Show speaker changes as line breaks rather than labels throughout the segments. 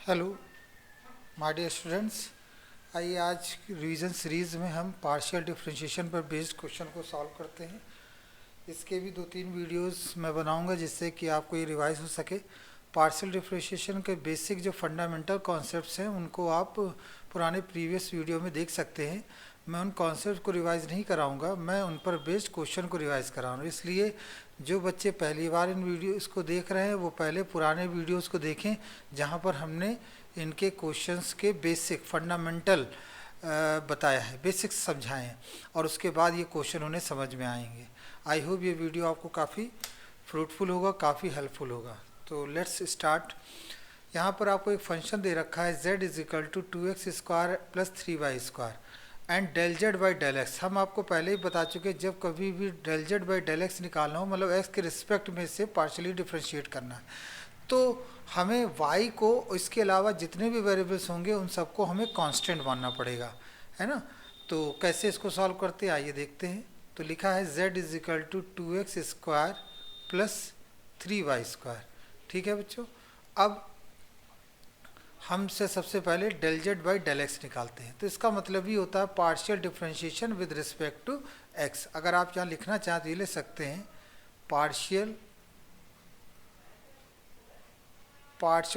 Hello my dear students. आइए आज की रिवीजन सीरीज़ में हम पार्शियल डिफरेंशिएशन पर बेस्ड क्वेश्चन को सॉल्व करते हैं। इसके भी 2-3 वीडियोस मैं बनाऊंगा जिससे कि आपको ये रिवाइज हो सके। पार्शियल डिफरेंशिएशन के बेसिक जो फंडामेंटल कॉन्सेप्ट्स हैं उनको आप पुराने प्रीवियस वीडियो में देख सकते हैं। मैं उन कॉन्सेप्ट को रिवाइज नहीं कराऊंगा, मैं उन पर बेस्ड क्वेश्चन को रिवाइज कराऊंगा। इसलिए जो बच्चे पहली बार इन वीडियो इसको देख रहे हैं वो पहले पुराने वीडियोस को देखें जहां पर हमने इनके क्वेश्चंस के बेसिक फंडामेंटल बताया है, बेसिक्स समझाए हैं, और उसके बाद ये क्वेश्चन उन्हें समझ में आएंगे। आई होप ये वीडियो आपको काफ़ी फ्रूटफुल होगा, काफ़ी हेल्पफुल होगा। तो लेट्स स्टार्ट। यहाँ पर आपको एक फंक्शन दे रखा है z is equal to 2x² plus 3y² and del Z by del X. हम आपको पहले ही बता चुके हैं जब कभी भी del Z by del X निकालना हो, मतलब x के रिस्पेक्ट में से पार्शियली डिफ्रेंशिएट करना है, तो हमें y को इसके अलावा जितने भी वेरिएबल्स होंगे उन सबको हमें कांस्टेंट मानना पड़ेगा, है ना। तो कैसे इसको सॉल्व करते हैं आइए देखते हैं। तो लिखा है z is equal to 2x² plus 3y²। ठीक है बच्चों, अब हमसे सबसे पहले del Z by del X निकालते हैं। तो इसका मतलब ही होता है partial differentiation with respect to X. अगर आप यहाँ लिखना चाहें तो ये ले सकते हैं partial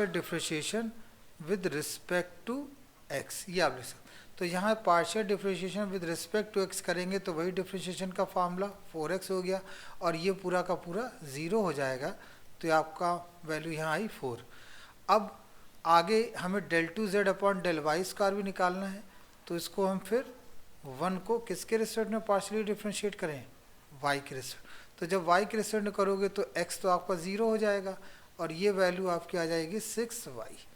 differentiation with respect to X, ये आप लिख सकते हैं। तो यहाँ partial differentiation with respect to X करेंगे तो वही डिफरेंशिएशन का फॉर्मूला 4x हो गया और ये पूरा का पूरा 0 हो जाएगा। तो आपका वैल्यू यहाँ आई 4। अब आगे हमें del two Z upon del y² भी निकालना है, तो इसको हम फिर 1 को किसके रिस्पेक्ट में पार्शियली डिफ्रेंशिएट करें, y के रिस्पेक्ट। तो जब y के रिस्पेक्ट में करोगे तो x तो आपका 0 हो जाएगा और ये वैल्यू आपकी आ जाएगी 6y।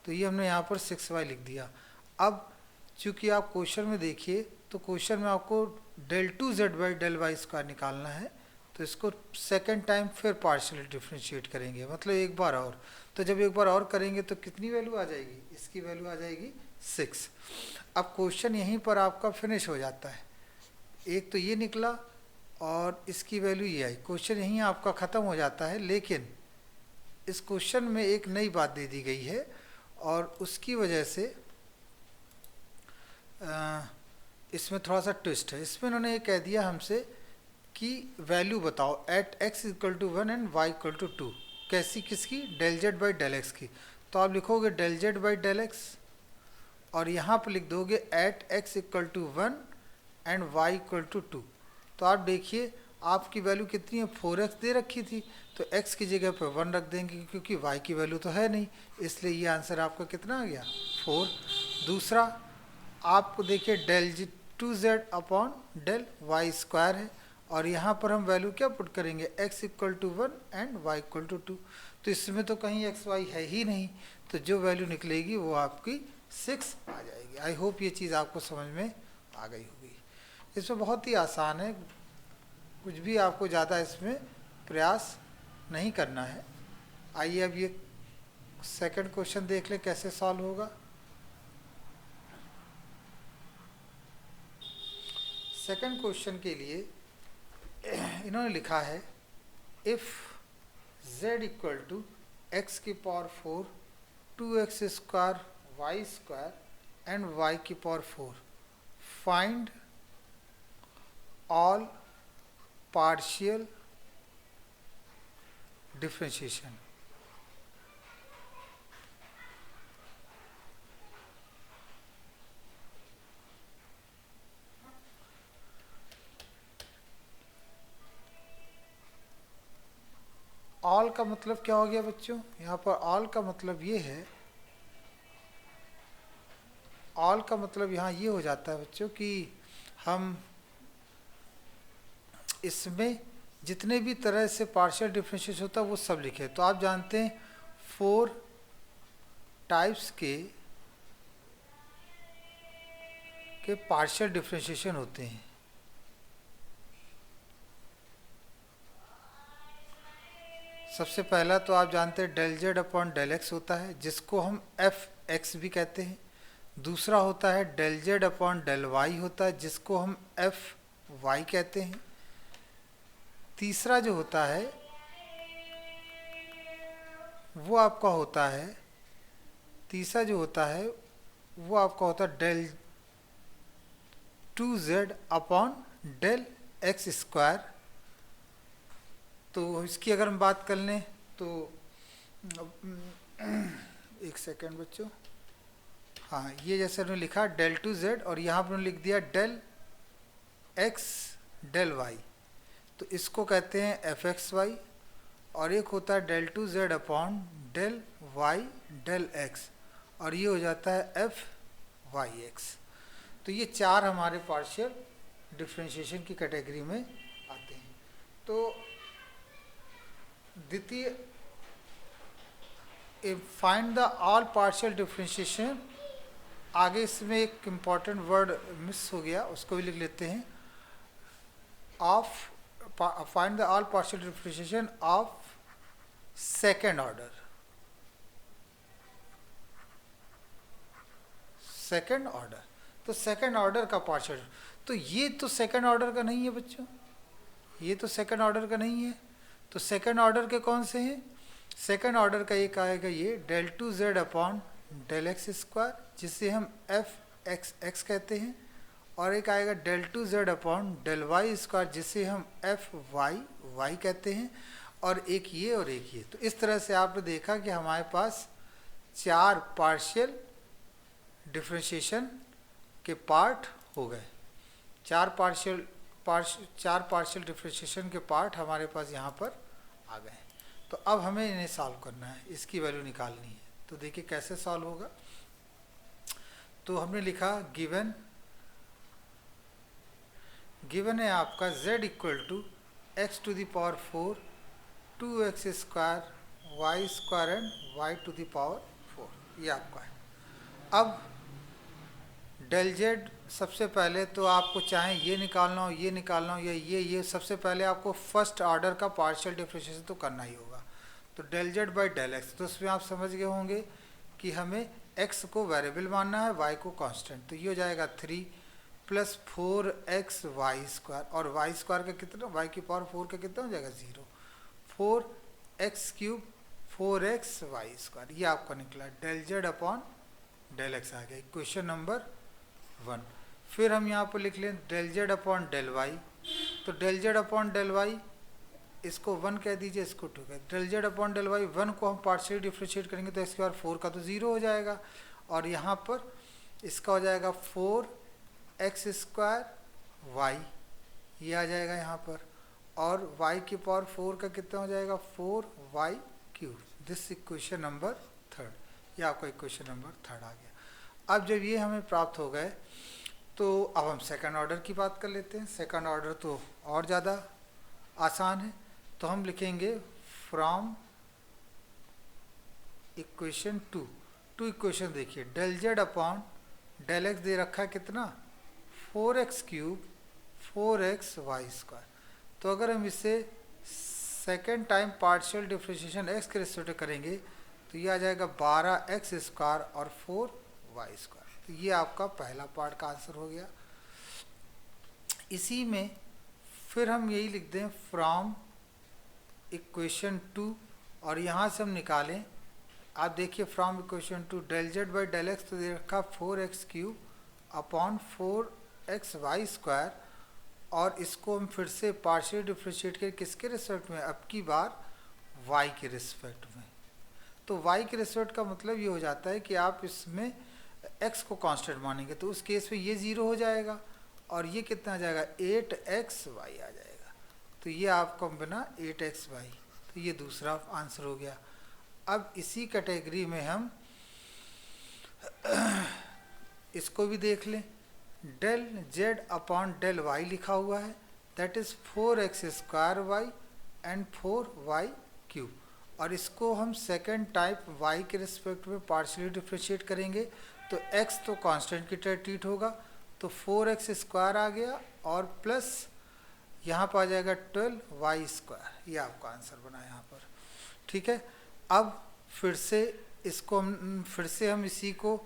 तो ये हमने यहाँ पर 6y लिख दिया। अब चूँकि आप क्वेश्चन में देखिए तो क्वेश्चन में आपको del two Z by del y² निकालना है, तो इसको सेकेंड टाइम फिर पार्शियली डिफ्रेंशिएट करेंगे, मतलब एक बार और। तो जब एक बार और करेंगे तो कितनी वैल्यू आ जाएगी, इसकी वैल्यू आ जाएगी 6। अब क्वेश्चन यहीं पर आपका फिनिश हो जाता है। एक तो ये निकला और इसकी वैल्यू ये आई, क्वेश्चन यहीं आपका ख़त्म हो जाता है। लेकिन इस क्वेश्चन में एक नई बात दे दी गई है और उसकी वजह से इसमें थोड़ा सा ट्विस्ट है। इसमें उन्होंने ये कह दिया हमसे कि वैल्यू बताओ at x equal to 1 and y equal to 2। कैसी, किसकी, del Z by del X की। तो आप लिखोगे del Z by del X और यहाँ पर लिख दोगे at x equal to 1 and y equal to 2। तो आप देखिए आपकी वैल्यू कितनी है, 4x दे रखी थी, तो x की जगह पर 1 रख देंगे क्योंकि y की वैल्यू तो है नहीं, इसलिए ये आंसर आपका कितना आ गया, 4। दूसरा आपको देखिए del two Z upon del y² है और यहाँ पर हम वैल्यू क्या पुट करेंगे, x equal to 1 and y equal to 2। तो इसमें तो कहीं x y है ही नहीं, तो जो वैल्यू निकलेगी वो आपकी 6 आ जाएगी। आई होप ये चीज़ आपको समझ में आ गई होगी। इसमें बहुत ही आसान है, कुछ भी आपको ज़्यादा इसमें प्रयास नहीं करना है। आइए अब ये सेकंड क्वेश्चन देख ले कैसे सॉल्व होगा। सेकंड क्वेश्चन के लिए इन्होंने लिखा है if z equal to X की power 4 2x² y² and y की power 4 find all partial differentiation. All का मतलब क्या हो गया बच्चों, यहाँ पर ऑल का मतलब ये है, ऑल का मतलब यहाँ ये हो जाता है बच्चों कि हम इसमें जितने भी तरह से पार्शियल डिफरेंशिएशन होता है वो सब लिखे। तो आप जानते हैं 4 टाइप्स के पार्शियल डिफरेंशिएशन होते हैं। सबसे पहला तो आप जानते हैं del Z upon del X होता है जिसको हम एफ एक्स भी कहते हैं। दूसरा होता है del Z upon del Y होता है जिसको हम एफ वाई कहते हैं। तीसरा जो होता है वो आपका होता है तीसरा जो होता है वो आपका होता है del two Z upon del X square. तो इसकी अगर हम बात कर लें तो एक सेकेंड बच्चों, हाँ ये जैसे हमने लिखा डेल टू जेड और यहाँ पर लिख दिया डेल एक्स डेल वाई, तो इसको कहते हैं एफ एक्स वाई। और एक होता है del two Z upon del Y del X और ये हो जाता है एफ वाई एक्स। तो ये चार हमारे पार्शियल डिफरेंशिएशन की कैटेगरी में आते हैं। तो द्वितीय find the all partial differentiation, आगे इसमें एक इम्पॉर्टेंट वर्ड मिस हो गया, उसको भी लिख लेते हैं। Of find the all partial differentiation of second order. Second order, तो सेकेंड ऑर्डर का पार्शियल, तो ये तो सेकेंड ऑर्डर का नहीं है बच्चों, ये तो सेकेंड ऑर्डर का नहीं है। तो सेकेंड ऑर्डर के कौन से हैं? सेकेंड ऑर्डर का एक आएगा ये del two Z upon del X square, जिसे हम एफ एक्स एक्स कहते हैं, और एक आएगा del two Z upon del Y square, जिसे हम एफ वाई वाई कहते हैं, और एक ये और एक ये। तो इस तरह से आपने देखा कि हमारे पास चार पार्शियल डिफरेंशिएशन के पार्ट हो गए। चार पार्शियल डिफरेंशिएशन के पार्ट हमारे पास यहाँ पर आ गए। तो अब हमें इन्हें सॉल्व करना है, इसकी वैल्यू निकालनी है। तो देखिए कैसे सॉल्व होगा। तो हमने लिखा गिवन है आपका z equal to X to the power 4 2x square Y square and y to the power 4, ये आपका है। अब डेल जेड सबसे पहले तो आपको चाहे ये निकालना हो, ये निकालना हो या ये सबसे पहले आपको फर्स्ट ऑर्डर का पार्शियल डिफरेंशिएशन तो करना ही होगा। तो del Z by del X, तो उसमें आप समझ गए होंगे कि हमें x को वेरिएबल मानना है, y को कांस्टेंट। तो ये हो जाएगा 3 प्लस 4x वाई स्क्वायर, और वाई स्क्वायर का कितना, y की पावर 4 का कितना हो जाएगा 0, 4x cube 4x Y square, ये आपका निकला del Z upon del X आ गया, क्वेश्चन नंबर 1। फिर हम यहाँ पर लिख लें del Z upon del Y. तो del Z upon del Y, इसको 1 कह दीजिए, इसको 2 कह। Del Z upon del Y 1 को हम पार्शियली डिफ्रेंशिएट करेंगे तो इसके बाद 4 का तो 0 हो जाएगा, और यहाँ पर इसका हो जाएगा 4x स्क्वायर वाई, ये आ जाएगा यहाँ पर, और y की पावर 4 का कितना हो जाएगा 4y cube. This equation number 3, ये आपका इक्वेशन नंबर 3 आ गया। अब जब ये हमें प्राप्त हो गए तो अब हम सेकंड ऑर्डर की बात कर लेते हैं। सेकंड ऑर्डर तो और ज़्यादा आसान है। तो हम लिखेंगे फ्रॉम इक्वेशन टू इक्वेशन, देखिए del Z upon del X दे रखा है कितना 4x cube 4x Y square. तो अगर हम इसे second time partial differentiation x के रिस्पेक्ट करेंगे तो ये आ जाएगा 12x स्क्वायर और 4y स्क्वायर। तो ये आपका पहला पार्ट का आंसर हो गया। इसी में फिर हम यही लिख दें फ्रॉम इक्वेशन 2, और यहाँ से हम निकालें, आप देखिए from equation 2 del Z by del X तो दे रखा 4x cube upon 4x Y square, और इसको हम फिर से पार्शियल डिफरेंशिएट करें किसके रिस्पेक्ट में, अब की बार y के रिस्पेक्ट में। तो y के रिस्पेक्ट का मतलब ये हो जाता है कि आप इसमें x को कांस्टेंट मानेंगे, तो उस केस में ये 0 हो जाएगा और ये कितना आ जाएगा 8xy आ जाएगा। तो ये आपको बना 8xy, तो ये दूसरा आंसर हो गया। अब इसी कैटेगरी में हम इसको भी देख लें, del Z upon del Y लिखा हुआ है, that is 4x square Y and 4y cube, और इसको हम सेकेंड टाइप y के रिस्पेक्ट में पार्शियली डिफरेंशिएट करेंगे तो x तो कांस्टेंट की तरह ट्रीट होगा, तो 4x स्क्वायर आ गया और प्लस यहाँ पर आ जाएगा 12y स्क्वायर, ये आपका आंसर बना यहाँ पर। ठीक है, अब फिर से हम इसी को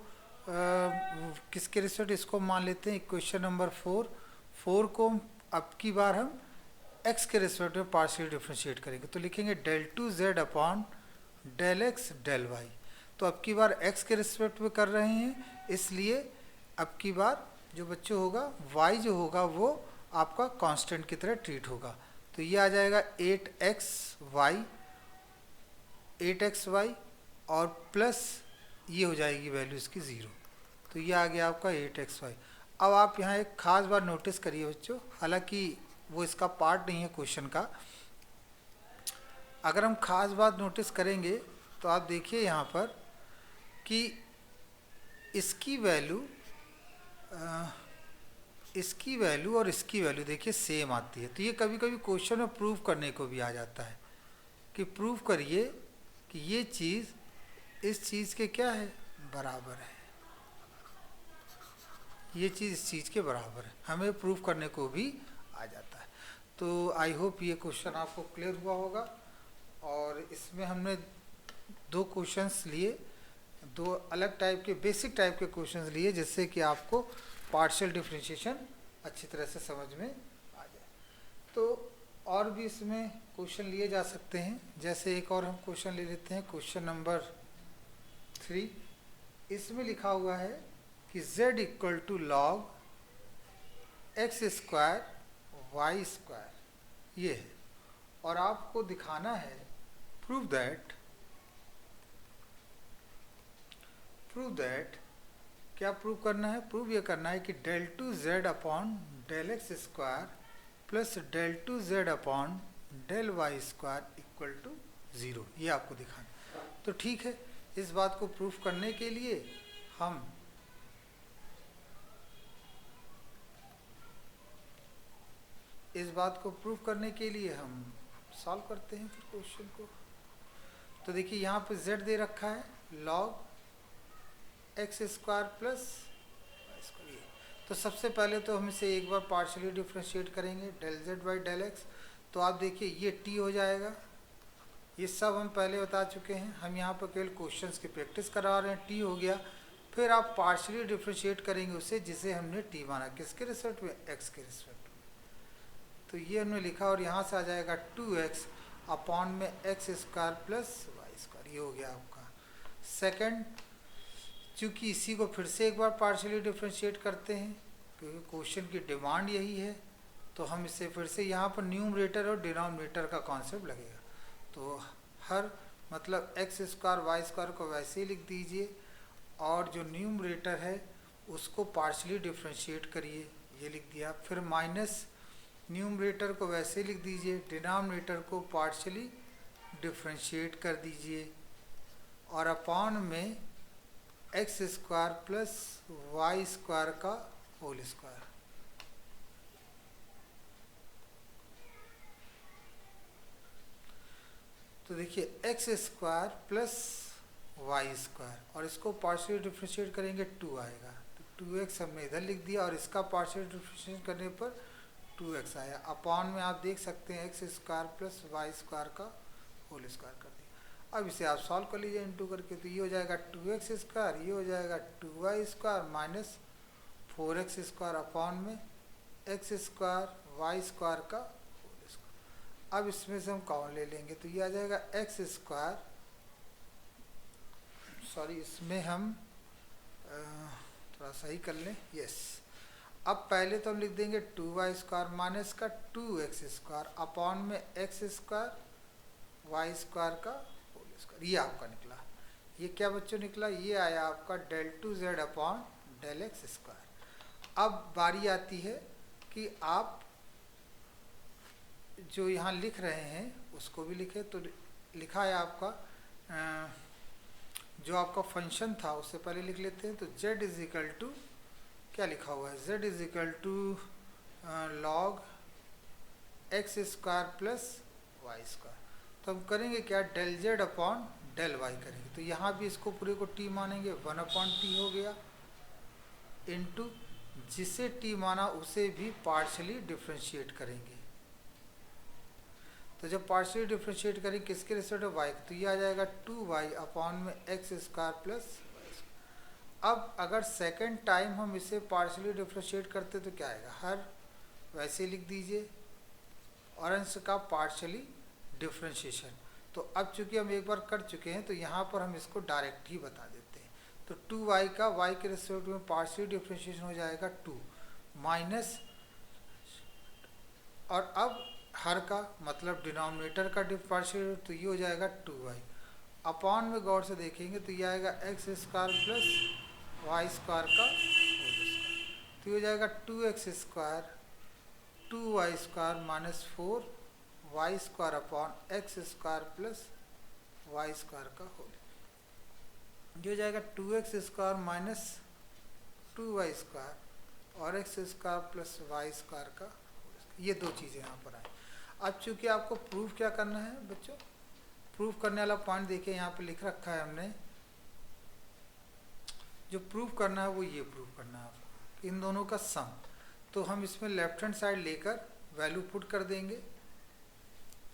किसके रिस्पेक्ट इसको मान लेते हैं इक्वेशन नंबर 4 को अब की बार हम x के रिस्पेक्ट में पार्शियली डिफरेंशिएट करेंगे। तो लिखेंगे del two Z upon del X del Y. तो अब की बार एक्स के रिस्पेक्ट में कर रहे हैं, इसलिए अब की बार जो बच्चों होगा वाई जो होगा वो आपका कांस्टेंट की तरह ट्रीट होगा। तो ये आ जाएगा 8xy और प्लस ये हो जाएगी वैल्यू इसकी 0। तो ये आ गया आपका 8xy। अब आप यहाँ एक खास बात नोटिस करिए बच्चों, हालांकि वो इसका पार्ट नहीं है क्वेश्चन का। अगर हम खास बात नोटिस करेंगे तो आप देखिए यहाँ पर कि इसकी वैल्यू और इसकी वैल्यू देखिए सेम आती है। तो ये कभी कभी क्वेश्चन में प्रूव करने को भी आ जाता है कि प्रूव करिए कि ये चीज़ इस चीज़ के क्या है, बराबर है, ये चीज़ इस चीज़ के बराबर है, हमें प्रूव करने को भी आ जाता है। तो आई होप ये क्वेश्चन आपको क्लियर हुआ होगा। और इसमें हमने दो क्वेश्चंस लिए, दो अलग टाइप के बेसिक टाइप के क्वेश्चंस लिए, जिससे कि आपको पार्शियल डिफरेंशिएशन अच्छी तरह से समझ में आ जाए। तो और भी इसमें क्वेश्चन लिए जा सकते हैं, जैसे एक और हम क्वेश्चन ले लेते हैं, क्वेश्चन नंबर 3। इसमें लिखा हुआ है कि z equal to log X square Y square ये है, और आपको दिखाना है प्रूव दैट क्या प्रूव करना है, प्रूव ये करना है कि del 2z upon del x square plus del 2z upon del y square equal to 0, ये आपको दिखाना। तो ठीक है, इस बात को प्रूफ करने के लिए हम सॉल्व करते हैं फिर क्वेश्चन को। तो देखिए यहाँ पे z दे रखा है log X square plus Y square. तो सबसे पहले तो हम इसे एक बार पार्शियली डिफ्रेंशिएट करेंगे, del Z by del X. तो आप देखिए ये t हो जाएगा, ये सब हम पहले बता चुके हैं, हम यहाँ पर केवल क्वेश्चंस की प्रैक्टिस करा रहे हैं। t हो गया, फिर आप पार्शियली डिफ्रेंशिएट करेंगे उसे जिसे हमने t माना, किसके रिस्पेक्ट में, x के रिस्पेक्ट में। तो ये हमने लिखा, और यहाँ से आ जाएगा 2x अपॉन में X square plus Y square, ये हो गया आपका सेकंड। चूँकि इसी को फिर से एक बार पार्शियली डिफ्रेंशिएट करते हैं क्योंकि क्वेश्चन की डिमांड यही है, तो हम इसे फिर से यहाँ पर न्यूमरेटर और डिनोमिनेटर का कॉन्सेप्ट लगेगा। तो हर मतलब एक्स स्क्वायर वाई स्क्वायर को वैसे ही लिख दीजिए, और जो न्यूमरेटर है उसको पार्शियली डिफ्रेंशिएट करिए, ये लिख दिया। फिर माइनस न्यूमरेटर को वैसे लिख दीजिए, डिनोमिनेटर को पार्शियली डिफ्रेंशिएट कर दीजिए, और अपॉन में X square plus Y square का होल स्क्वायर। तो देखिए X square plus Y square, और इसको पार्शियली डिफ्रेंशिएट करेंगे 2 आएगा, तो 2x हमने इधर लिख दिया, और इसका पार्शियली डिफ्रेंशिएट करने पर 2x आया। अपॉन में आप देख सकते हैं X square plus Y square का होल स्क्वायर कर दिया। अब इसे आप सॉल्व कर लीजिए इंटू करके, तो ये हो जाएगा 2x स्क्वायर, ये हो जाएगा 2y square minus 4x square upon में एक्स स्क्वायर वाई स्क्वायर का होल स्क्वायर। अब इसमें से हम कॉमन ले लेंगे, तो ये आ जाएगा एक्स स्क्वायर, सॉरी इसमें हम थोड़ा सही कर लें, यस। अब पहले तो हम लिख देंगे 2y स्क्वायर माइनस का 2x स्क्वायर अपॉन में एक्स स्क्वायर वाई स्क्वायर का होल स्क्वायर, ये आपका निकला। ये क्या बच्चों निकला, ये आया आपका del 2z upon del x square. अब बारी आती है कि आप जो यहाँ लिख रहे हैं उसको भी लिखे। तो लिखा है आपका जो आपका फंक्शन था उससे पहले लिख लेते हैं। तो z इज इक्वल टू क्या लिखा हुआ है, z is equal to log X square plus Y square. तो हम करेंगे क्या, del Z upon del Y करेंगे। तो यहाँ भी इसको पूरे को t मानेंगे, 1 अपॉन टी हो गया, इनटू जिसे t माना उसे भी पार्शियली डिफ्रेंशिएट करेंगे। तो जब पार्शियली डिफ्रेंशिएट करेंगे किसके रिस्पेक्ट में, y, तो ये आ जाएगा 2y अपॉन में X square plus Y square. अब अगर सेकेंड टाइम हम इसे पार्शियली डिफ्रेंशिएट करते तो क्या आएगा, हर वैसे लिख दीजिए, और अंश का पार्शियली डिफ्रेंशिएशन। तो अब चूंकि हम एक बार कर चुके हैं तो यहाँ पर हम इसको डायरेक्ट ही बता देते हैं। तो 2y का y के रिस्पेक्ट में पार्शियल डिफरेंशिएशन हो जाएगा 2 माइनस, और अब हर का मतलब डिनोमिनेटर का पार्शियल, तो ये हो जाएगा 2y। अपॉन में गौर से देखेंगे तो ये आएगा X square plus Y square का होल स्क्वायर, तो ये हो जाएगा 2x square 2y square minus 4y square upon X square plus Y square का होल, ये हो जाएगा 2x square minus 2y square और X square plus Y square का होल स्क्वायर। ये दो चीज़ें यहाँ पर आए। अब चूंकि आपको प्रूफ क्या करना है बच्चों, प्रूफ करने वाला पॉइंट देखिए यहाँ पे लिख रखा है हमने, जो प्रूफ करना है वो ये प्रूफ करना है आपको, इन दोनों का सम। तो हम इसमें लेफ्ट हैंड साइड लेकर वैल्यू पुट कर देंगे।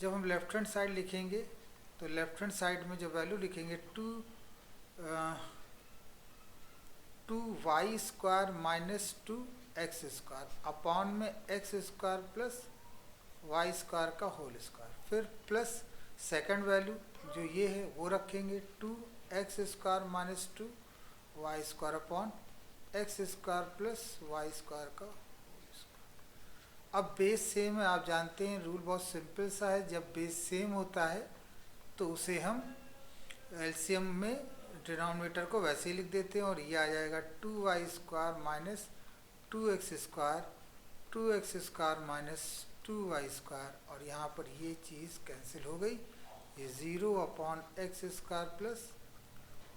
जब हम लेफ्ट हैंड साइड लिखेंगे तो लेफ्ट हैंड साइड में जो वैल्यू लिखेंगे 2y square minus 2x square upon में X square plus Y square का होल स्क्वायर, फिर प्लस सेकंड वैल्यू जो ये है वो रखेंगे 2x square minus 2y square upon X square plus Y square का होल स्क्वायर। अब बेस सेम है, आप जानते हैं रूल बहुत सिंपल सा है, जब बेस सेम होता है तो उसे हम एलसीएम में डिनोमिनेटर को वैसे ही लिख देते हैं, और ये आ जाएगा 2y square minus 2x square minus 2y square, और यहाँ पर ये चीज़ कैंसिल हो गई, ये 0 upon X square plus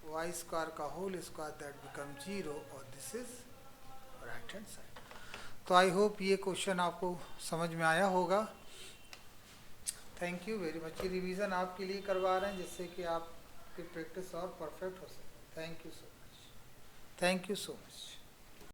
Y square का होल स्क्वायर दैट बिकम 0, और this is right hand side. तो आई होप ये क्वेश्चन आपको समझ में आया होगा। Thank you very much. ये रिवीजन आपके लिए करवा रहे हैं जिससे कि आपकी प्रैक्टिस और परफेक्ट हो सके। Thank you so much. Thank you so much.